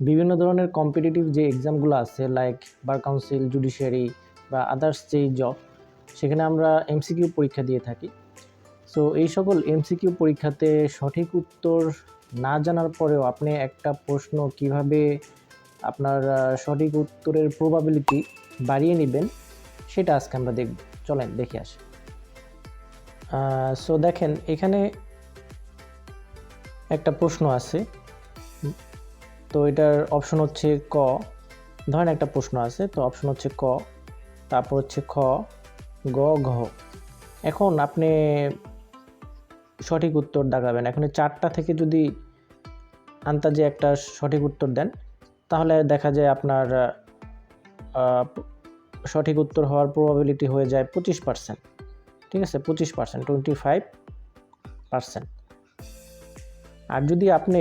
বিভিন্ন ধরনের কম্পিটিটিভ যে এক্সামগুলো আছে লাইক বার কাউন্সিল, জুডিশিয়ারি বা আদার্স যে জব, সেখানে আমরা এমসিকিউ পরীক্ষা দিয়ে থাকি। সো এই সকল এমসিকিউ পরীক্ষাতে সঠিক উত্তর না জানার পরেও আপনি একটা প্রশ্ন কিভাবে আপনার সঠিক উত্তরের প্রবাবিলিটি বাড়িয়ে নেবেন সেটা আজকে আমরা দেখব। চলেন দেখে আসি। সো দেখেন, এখানে একটা প্রশ্ন আছে, তো এটার অপশন হচ্ছে ক। ধরেন একটা প্রশ্ন আছে, তো অপশন হচ্ছে ক, তারপর হচ্ছে খ, গ, ঘ। এখন আপনি সঠিক উত্তর দাগাবেন। এখন 4টা থেকে যদি আন্দাজে একটা সঠিক উত্তর দেন, তাহলে দেখা যায় আপনার সঠিক উত্তর হওয়ার প্রবাবিলিটি হয়ে যায় 25%। ঠিক আছে, 25%, 25%। আর যদি আপনি